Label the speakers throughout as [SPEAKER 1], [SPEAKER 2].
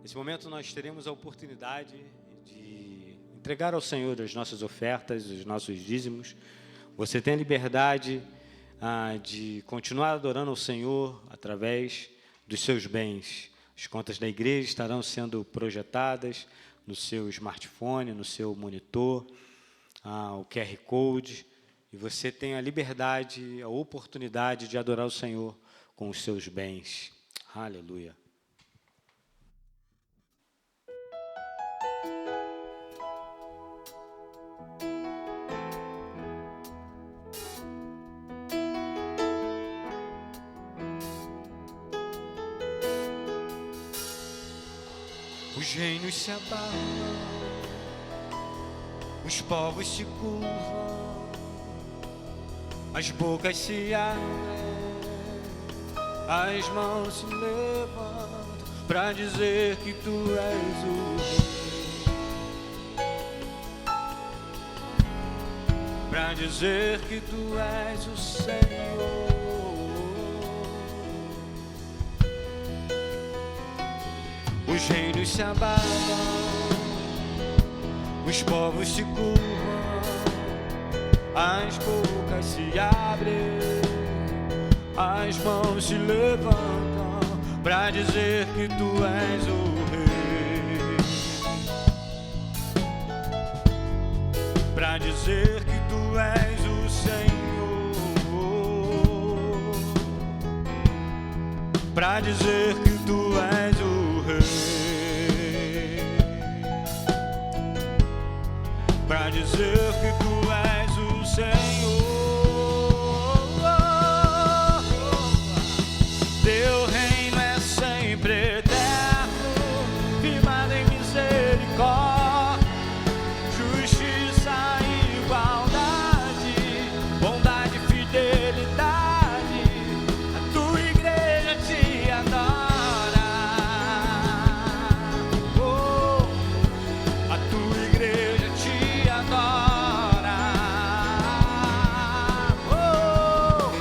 [SPEAKER 1] Nesse momento nós teremos a oportunidade de entregar ao Senhor as nossas ofertas, os nossos dízimos. Você tem a liberdade de continuar adorando ao Senhor através dos seus bens. As contas da igreja estarão sendo projetadas no seu smartphone, no seu monitor, o QR Code, e você tem a liberdade, a oportunidade de adorar o Senhor com os seus bens. Aleluia. Os reinos se abalam, os povos se curvam, as bocas se abrem, as mãos se levantam para dizer que tu és o rei, para dizer que tu és o Senhor. Os reinos se abalam, os povos se curvam, as bocas se abrem, as mãos se levantam para dizer que tu és o rei, para dizer que tu és o Senhor, para dizer que tu és o para dizer que tu és o Senhor. Teu reino é sempre eterno, firmado em misericórdia, justiça e igualdade, bondade e fidelidade. A tua igreja te adora. Oh, a tua igreja te adora. Oh,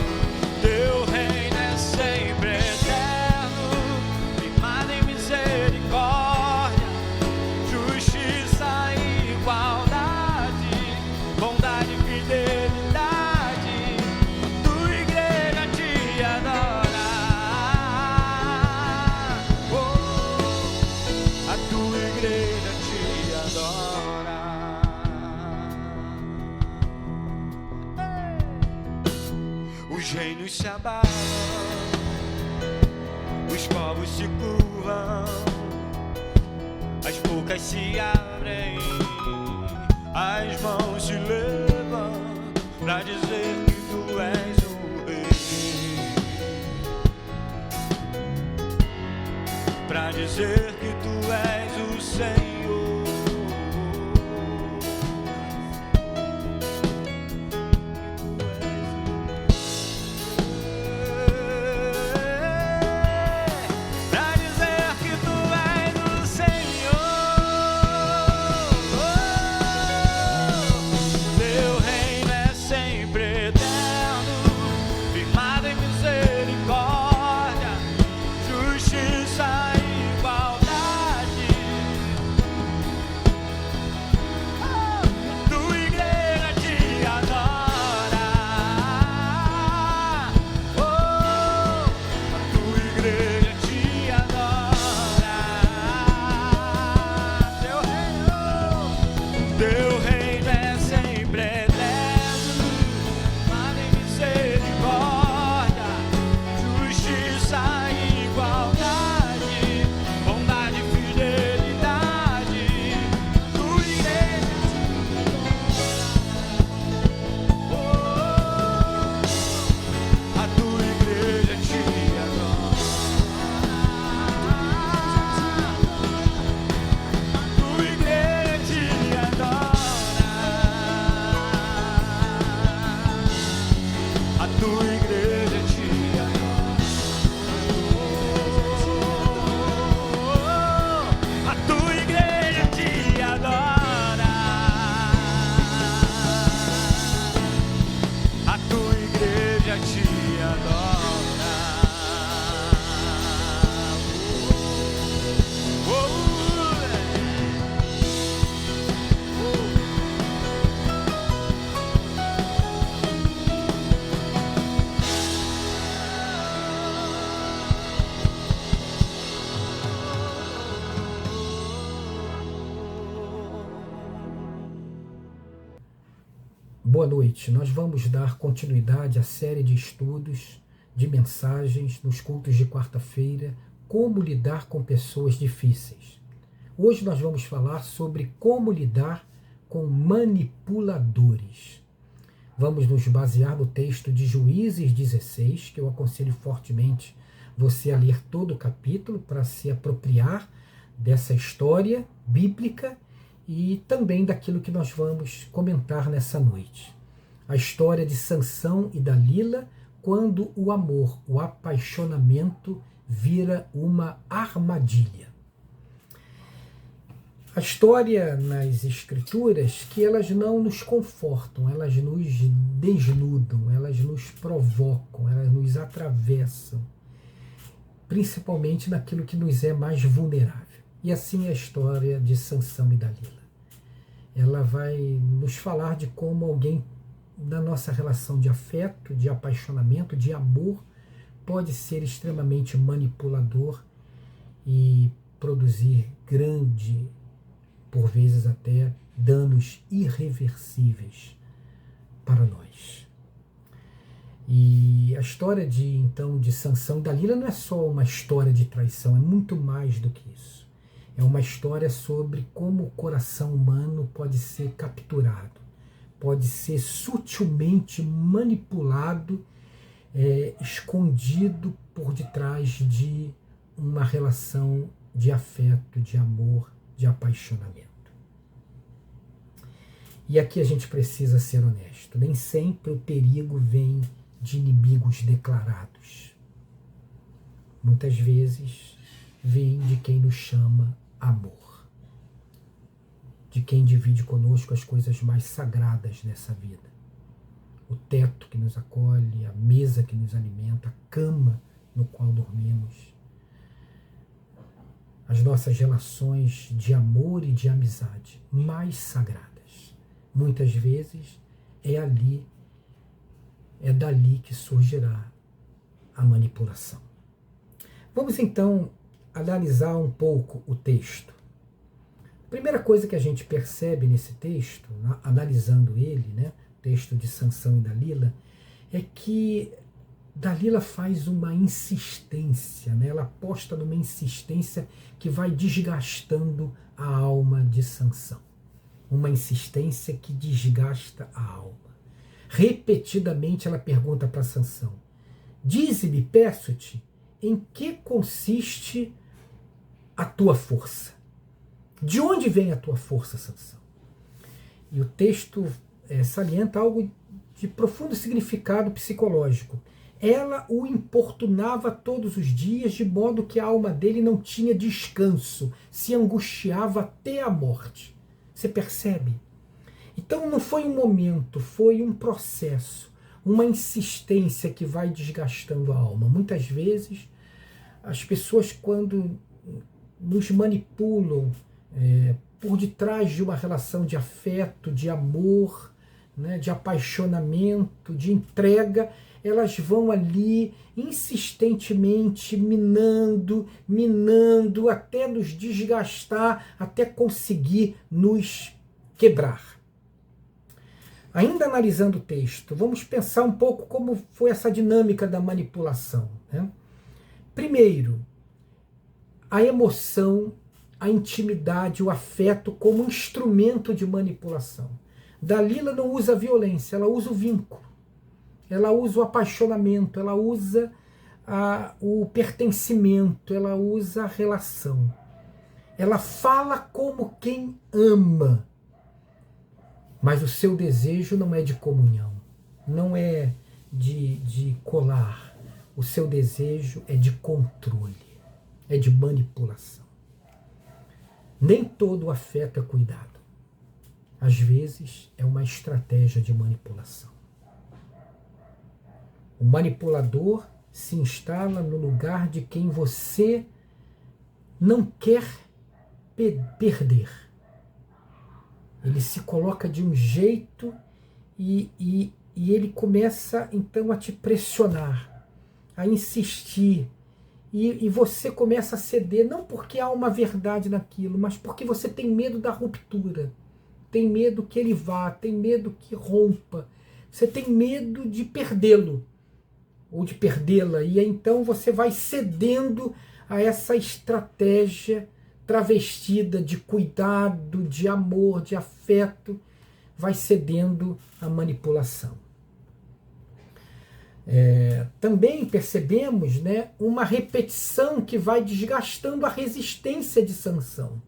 [SPEAKER 1] teu reino é sempre eterno, firmado em misericórdia, justiça e igualdade, bondade e fidelidade. A tua igreja te adora. Oh, a tua igreja te adora. Os reinos se abalam, os povos se curvam, as bocas se abrem, as mãos se levam para dizer que tu és o rei, para dizer que tu és o Senhor. Pra dizer que tu és o Senhor. Teu reino é sempre eterno, firmado em misericórdia, justiça e igualdade. Tua igreja te adora. Oh, a tua igreja te adora. Teu reino é sempre eterno, firmado em misericórdia, justiça e igualdade, bondade e fidelidade. Tua igreja te adora. Oh, a tua igreja te adora. Tua igreja te adora. A tua igreja te adora. A tua igreja te adora. A tua igreja te adora. Oh,
[SPEAKER 2] Boa noite. Nós vamos dar continuidade à série de estudos, de mensagens, nos cultos de quarta-feira, como lidar com pessoas difíceis. Hoje nós vamos falar sobre como lidar com manipuladores. Vamos nos basear no texto de Juízes 16, que eu aconselho fortemente você a ler todo o capítulo para se apropriar dessa história bíblica e também daquilo que nós vamos comentar nessa noite. A história de Sansão e Dalila, quando o amor, o apaixonamento, vira uma armadilha. A história nas Escrituras que elas não nos confortam, elas nos desnudam, elas nos provocam, elas nos atravessam, principalmente naquilo que nos é mais vulnerável. E assim é a história de Sansão e Dalila. Ela vai nos falar de como alguém da nossa relação de afeto, de apaixonamento, de amor, pode ser extremamente manipulador e produzir grande, por vezes até, danos irreversíveis para nós. E a história de Sansão e Dalila não é só uma história de traição, é muito mais do que isso. É uma história sobre como o coração humano pode ser capturado, pode ser sutilmente manipulado, escondido por detrás de uma relação de afeto, de amor, de apaixonamento. E aqui a gente precisa ser honesto. Nem sempre o perigo vem de inimigos declarados. Muitas vezes vem de quem nos chama amor, de quem divide conosco as coisas mais sagradas dessa vida. O teto que nos acolhe, a mesa que nos alimenta, a cama no qual dormimos, as nossas relações de amor e de amizade mais sagradas. Muitas vezes é dali que surgirá a manipulação. Vamos então analisar um pouco o texto. A primeira coisa que a gente percebe nesse texto, analisando ele, texto de Sansão e Dalila, é que Dalila faz uma insistência, ela aposta numa insistência que vai desgastando a alma de Sansão. Uma insistência que desgasta a alma. Repetidamente ela pergunta para Sansão: dize-me, peço-te, em que consiste a tua força? De onde vem a tua força, Sansão? E o texto salienta algo de profundo significado psicológico. Ela o importunava todos os dias, de modo que a alma dele não tinha descanso, se angustiava até a morte. Você percebe? Então não foi um momento, foi um processo, uma insistência que vai desgastando a alma. Muitas vezes as pessoas, quando nos manipulam por detrás de uma relação de afeto, de amor, de apaixonamento, de entrega, elas vão ali insistentemente minando, até nos desgastar, até conseguir nos quebrar. Ainda analisando o texto, vamos pensar um pouco como foi essa dinâmica da manipulação. Primeiro, a emoção, a intimidade, o afeto como instrumento de manipulação. Dalila não usa a violência, ela usa o vínculo, ela usa o apaixonamento, ela usa o pertencimento, ela usa a relação. Ela fala como quem ama, mas o seu desejo não é de comunhão, não é de colar. O seu desejo é de controle, é de manipulação. Nem todo afeto é cuidado. Às vezes é uma estratégia de manipulação. O manipulador se instala no lugar de quem você não quer perder. Ele se coloca de um jeito e ele começa então a te pressionar, a insistir, e você começa a ceder, não porque há uma verdade naquilo, mas porque você tem medo da ruptura. tem medo que ele vá, tem medo que rompa, você tem medo de perdê-lo ou de perdê-la, e então você vai cedendo a essa estratégia travestida de cuidado, de amor, de afeto, vai cedendo à manipulação. Também percebemos, né, uma repetição que vai desgastando a resistência de Sansão,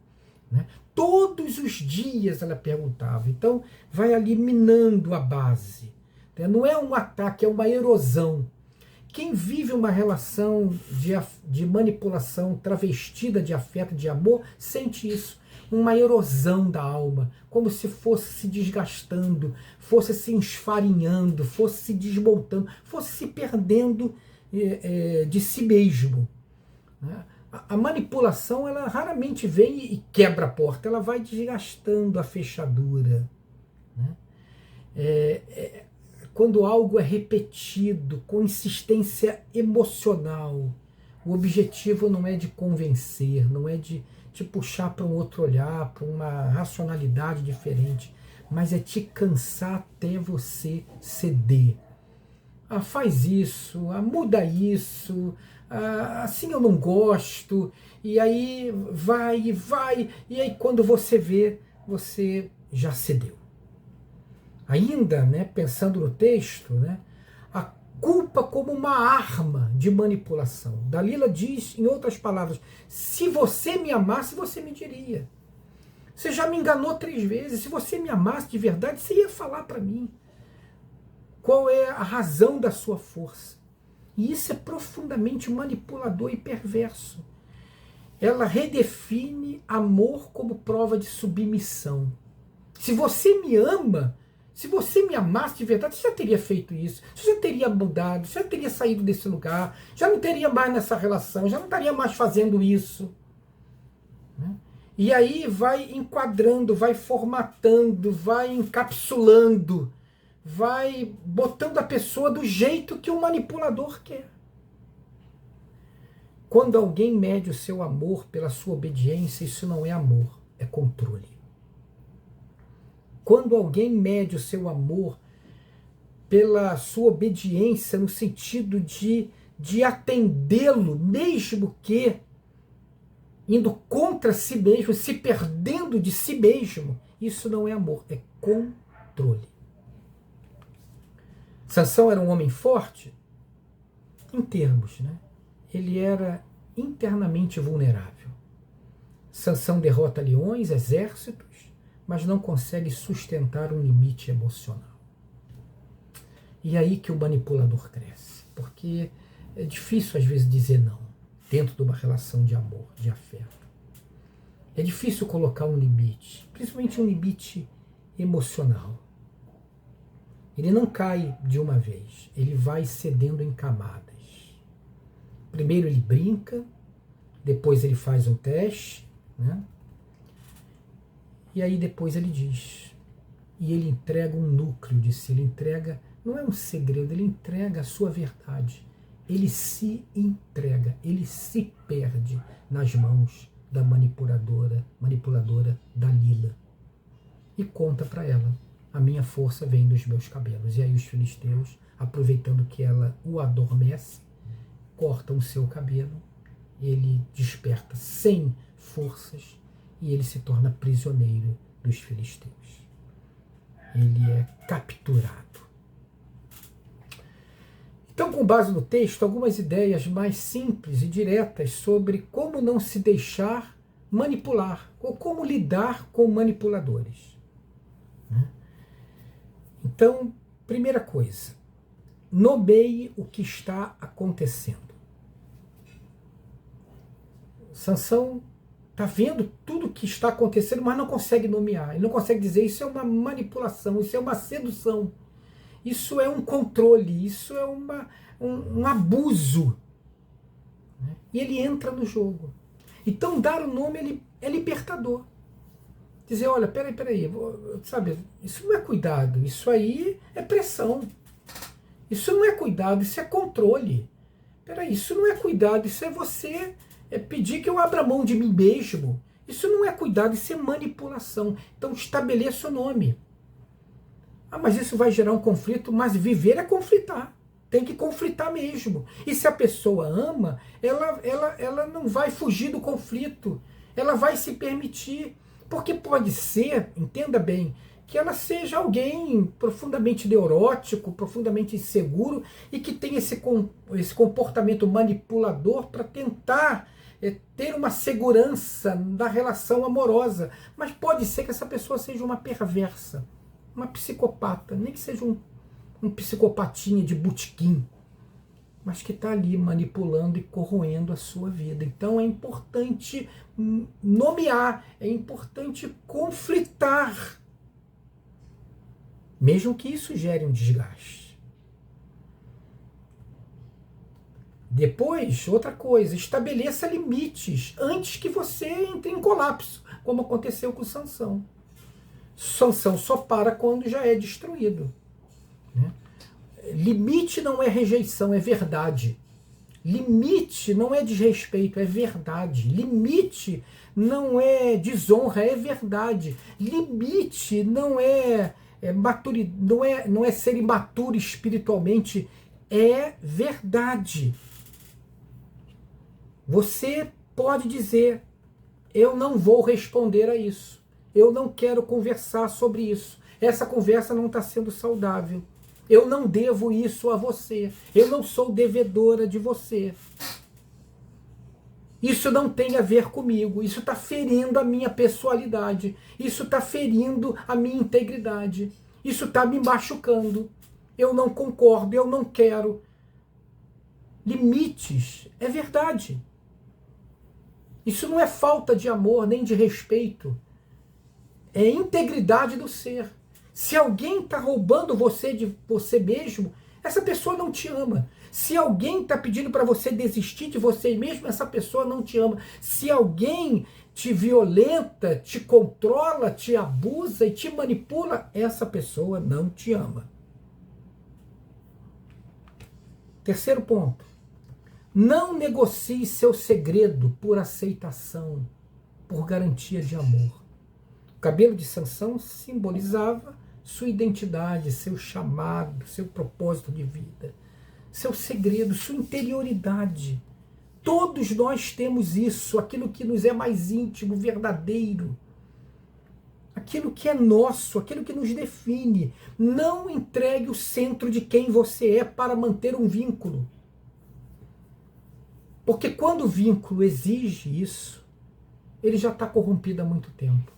[SPEAKER 2] né? Todos os dias ela perguntava, então vai ali minando a base, né? Não é um ataque, é uma erosão. Quem vive uma relação de manipulação travestida de afeto, de amor, sente isso. Uma erosão da alma, como se fosse se desgastando, fosse se esfarinhando, fosse se desmontando, fosse se perdendo de si mesmo. Né? A manipulação, ela raramente vem e quebra a porta, ela vai desgastando a fechadura. Né? Quando algo é repetido com insistência emocional, o objetivo não é de convencer, não é de te puxar para um outro olhar, para uma racionalidade diferente, mas é te cansar até você ceder. Faz isso, muda isso, assim eu não gosto, e aí vai, e aí quando você vê, você já cedeu. Ainda, né, pensando no texto, né, a culpa como uma arma de manipulação. Dalila diz, em outras palavras, se você me amasse, você me diria. Você já me enganou 3 vezes, se você me amasse de verdade, você ia falar para mim. Qual é a razão da sua força? E isso é profundamente manipulador e perverso. Ela redefine amor como prova de submissão. Se você me ama, se você me amasse de verdade, você já teria feito isso, você já teria mudado, você já teria saído desse lugar, já não teria mais nessa relação, já não estaria mais fazendo isso. Né? E aí vai enquadrando, vai formatando, vai encapsulando, vai botando a pessoa do jeito que o manipulador quer. Quando alguém mede o seu amor pela sua obediência, isso não é amor, é controle. Quando alguém mede o seu amor pela sua obediência no sentido de atendê-lo, mesmo que indo contra si mesmo, se perdendo de si mesmo, isso não é amor, é controle. Sansão era um homem forte? Em termos, né? Ele era internamente vulnerável. Sansão derrota leões, exércitos, mas não consegue sustentar um limite emocional. E é aí que o manipulador cresce, porque é difícil às vezes dizer não, dentro de uma relação de amor, de afeto. É difícil colocar um limite, principalmente um limite emocional. Ele não cai de uma vez, ele vai cedendo em camadas. Primeiro ele brinca, depois ele faz um teste, né? E aí depois ele diz, e ele entrega um núcleo de si, ele entrega, não é um segredo, ele entrega a sua verdade. Ele se entrega, ele se perde nas mãos da manipuladora Dalila. E conta para ela, a minha força vem dos meus cabelos. E aí os filisteus, aproveitando que ela o adormece, cortam o seu cabelo, ele desperta sem forças, e ele se torna prisioneiro dos filisteus. Ele é capturado. Então, com base no texto, algumas ideias mais simples e diretas sobre como não se deixar manipular, ou como lidar com manipuladores. Então, primeira coisa, nomeie o que está acontecendo. Sansão está vendo tudo o que está acontecendo, mas não consegue nomear. Ele não consegue dizer, isso é uma manipulação, isso é uma sedução, isso é um controle, isso é um abuso. E ele entra no jogo. Então, dar o nome é libertador. Dizer, olha, peraí, sabe, isso não é cuidado, isso aí é pressão. Isso não é cuidado, isso é controle. Peraí, isso não é cuidado, isso é você... pedir que eu abra mão de mim mesmo, Isso não é cuidado, isso é manipulação. Então estabeleça o nome. Ah, mas isso vai gerar um conflito, mas viver é conflitar. Tem que conflitar mesmo. E se a pessoa ama, ela não vai fugir do conflito. Ela vai se permitir. Porque pode ser, entenda bem, que ela seja alguém profundamente neurótico, profundamente inseguro e que tem esse comportamento manipulador para tentar ter uma segurança da relação amorosa. Mas pode ser que essa pessoa seja uma perversa, uma psicopata, nem que seja um psicopatinha de botequim, mas que está ali manipulando e corroendo a sua vida. Então é importante nomear, é importante conflitar, mesmo que isso gere um desgaste. Depois, outra coisa, estabeleça limites antes que você entre em colapso, como aconteceu com Sansão. Sansão só para quando já é destruído, né? Limite não é rejeição, é verdade. Limite não é desrespeito, é verdade. Limite não é desonra, é verdade. Limite não é não é ser imaturo espiritualmente, é verdade. Você pode dizer: eu não vou responder a isso. Eu não quero conversar sobre isso. Essa conversa não está sendo saudável. Eu não devo isso a você. Eu não sou devedora de você. Isso não tem a ver comigo. Isso está ferindo a minha pessoalidade. Isso está ferindo a minha integridade. Isso está me machucando. Eu não concordo, eu não quero. Limites é verdade. Isso não é falta de amor nem de respeito. É integridade do ser. Se alguém está roubando você de você mesmo, essa pessoa não te ama. Se alguém está pedindo para você desistir de você mesmo, essa pessoa não te ama. Se alguém te violenta, te controla, te abusa e te manipula, essa pessoa não te ama. Terceiro ponto. Não negocie seu segredo por aceitação, por garantia de amor. O cabelo de Sansão simbolizava sua identidade, seu chamado, seu propósito de vida, seu segredo, sua interioridade. Todos nós temos isso, aquilo que nos é mais íntimo, verdadeiro, aquilo que é nosso, aquilo que nos define. Não entregue o centro de quem você é para manter um vínculo. Porque quando o vínculo exige isso, ele já está corrompido há muito tempo.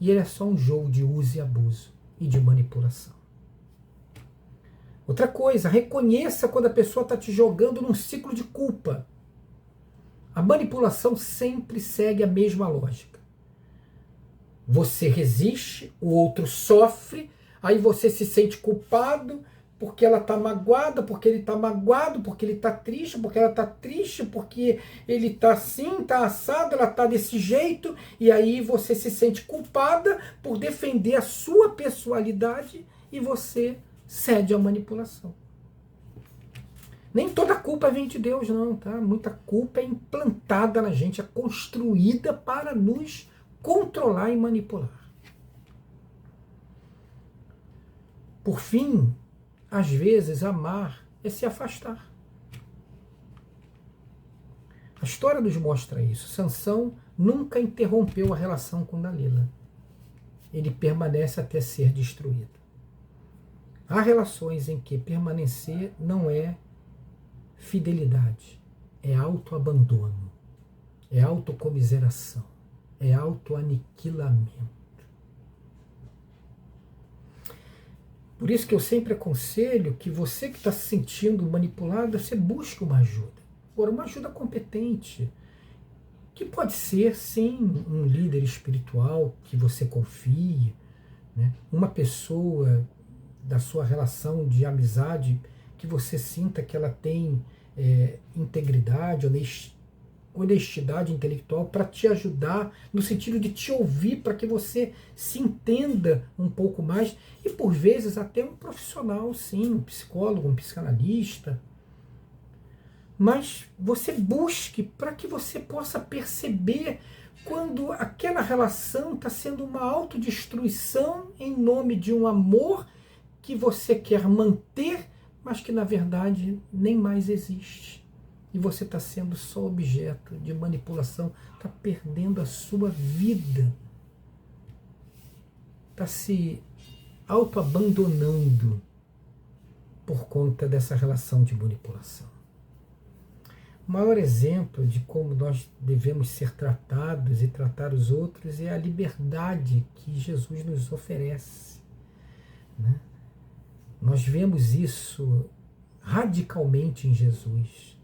[SPEAKER 2] E ele é só um jogo de uso e abuso e de manipulação. Outra coisa, reconheça quando a pessoa está te jogando num ciclo de culpa. A manipulação sempre segue a mesma lógica. Você resiste, o outro sofre, aí você se sente culpado porque ela está magoada, porque ele está magoado, porque ele está triste, porque ela está triste, porque ele está assim, está assado, ela está desse jeito, e aí você se sente culpada por defender a sua pessoalidade e você cede à manipulação. Nem toda culpa vem de Deus, não, tá? Muita culpa é implantada na gente, é construída para nos controlar e manipular. Por fim, às vezes, amar é se afastar. A história nos mostra isso. Sansão nunca interrompeu a relação com Dalila. Ele permanece até ser destruído. Há relações em que permanecer não é fidelidade, é autoabandono, é autocomiseração, é autoaniquilamento. Por isso que eu sempre aconselho que você que está se sentindo manipulado, você busque uma ajuda. Agora, uma ajuda competente, que pode ser, sim, um líder espiritual que você confie, né? Uma pessoa da sua relação de amizade que você sinta que ela tem integridade, honestidade intelectual para te ajudar, no sentido de te ouvir, para que você se entenda um pouco mais, e por vezes até um profissional, sim, um psicólogo, um psicanalista. mas você busque para que você possa perceber quando aquela relação está sendo uma autodestruição em nome de um amor que você quer manter, mas que na verdade nem mais existe. E você está sendo só objeto de manipulação, está perdendo a sua vida, está se autoabandonando por conta dessa relação de manipulação. O maior exemplo de como nós devemos ser tratados e tratar os outros é a liberdade que Jesus nos oferece, né? Nós vemos isso radicalmente em Jesus.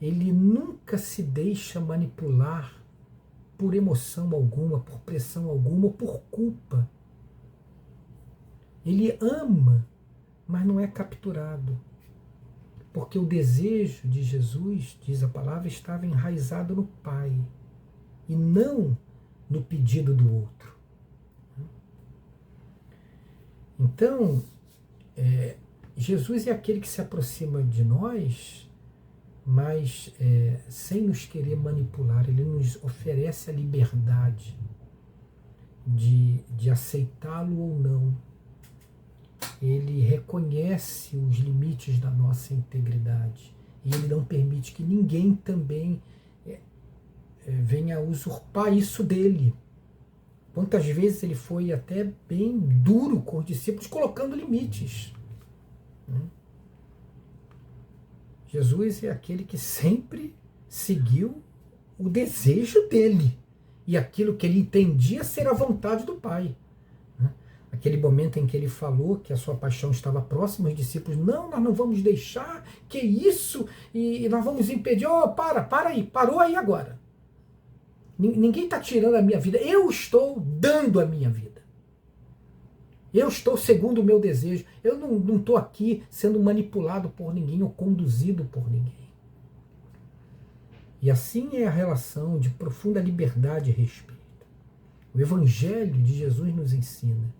[SPEAKER 2] Ele nunca se deixa manipular por emoção alguma, por pressão alguma, ou por culpa. Ele ama, mas não é capturado. Porque o desejo de Jesus, diz a palavra, estava enraizado no Pai e não no pedido do outro. Então, Jesus é aquele que se aproxima de nós, mas sem nos querer manipular. Ele nos oferece a liberdade de aceitá-lo ou não. Ele reconhece os limites da nossa integridade e ele não permite que ninguém também venha usurpar isso dele. Quantas vezes ele foi até bem duro com os discípulos, colocando limites. Jesus é aquele que sempre seguiu o desejo dele e aquilo que ele entendia ser a vontade do Pai. Aquele momento em que ele falou que a sua paixão estava próxima, os discípulos, não, nós não vamos deixar, que isso, e nós vamos impedir. Para aí, parou aí agora. Ninguém está tirando a minha vida, eu estou dando a minha vida. Eu estou segundo o meu desejo, eu não estou aqui sendo manipulado por ninguém ou conduzido por ninguém. E assim é a relação de profunda liberdade e respeito. O Evangelho de Jesus nos ensina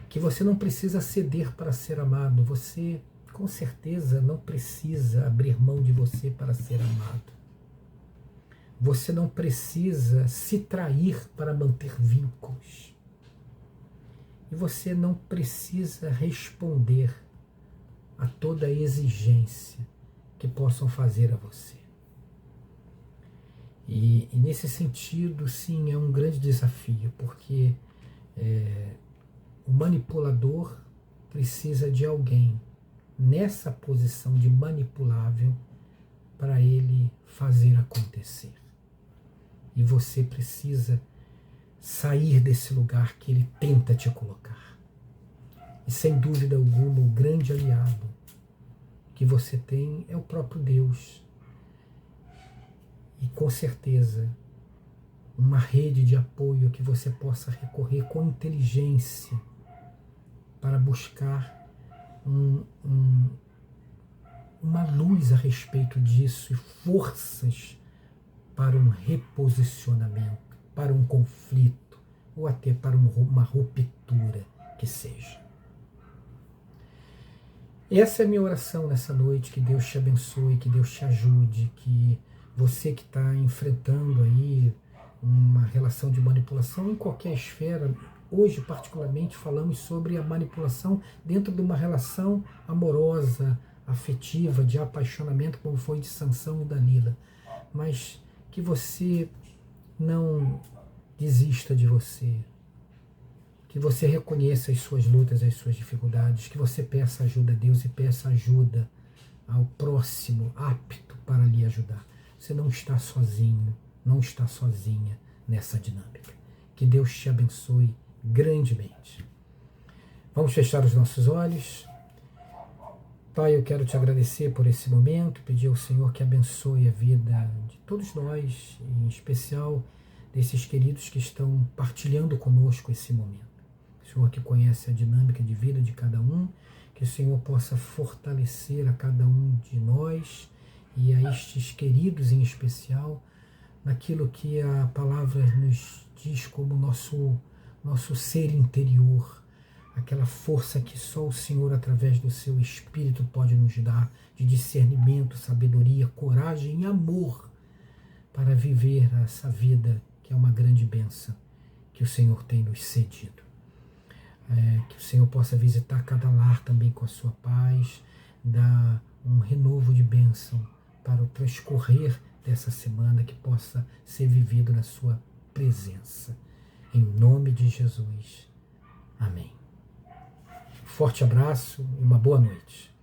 [SPEAKER 2] que você não precisa ceder para ser amado, você com certeza não precisa abrir mão de você para ser amado. Você não precisa se trair para manter vínculos. E você não precisa responder a toda exigência que possam fazer a você. E nesse sentido, sim, é um grande desafio, porque o manipulador precisa de alguém nessa posição de manipulável para ele fazer acontecer. E você precisa sair desse lugar que ele tenta te colocar. E sem dúvida alguma, o grande aliado que você tem é o próprio Deus. E com certeza, uma rede de apoio que você possa recorrer com inteligência para buscar uma luz a respeito disso e forças para um reposicionamento, para um conflito ou até para uma ruptura que seja. Essa é a minha oração nessa noite, que Deus te abençoe, que Deus te ajude, que você que está enfrentando aí uma relação de manipulação em qualquer esfera, hoje particularmente falamos sobre a manipulação dentro de uma relação amorosa, afetiva, de apaixonamento, como foi de Sansão e Dalila, mas que você não desista de você, que você reconheça as suas lutas, as suas dificuldades, que você peça ajuda a Deus e peça ajuda ao próximo apto para lhe ajudar. Você não está sozinho, não está sozinha nessa dinâmica. Que Deus te abençoe grandemente. Vamos fechar os nossos olhos. Pai, eu quero te agradecer por esse momento, pedir ao Senhor que abençoe a vida de todos nós, em especial desses queridos que estão partilhando conosco esse momento. O Senhor que conhece a dinâmica de vida de cada um, que o Senhor possa fortalecer a cada um de nós e a estes queridos em especial, naquilo que a palavra nos diz como nosso ser interior, aquela força que só o Senhor, através do seu Espírito, pode nos dar, de discernimento, sabedoria, coragem e amor para viver essa vida que é uma grande bênção que o Senhor tem nos cedido. Que o Senhor possa visitar cada lar também com a sua paz, dar um renovo de bênção para o transcorrer dessa semana, que possa ser vivido na sua presença. Em nome de Jesus. Amém. Forte abraço e uma boa noite.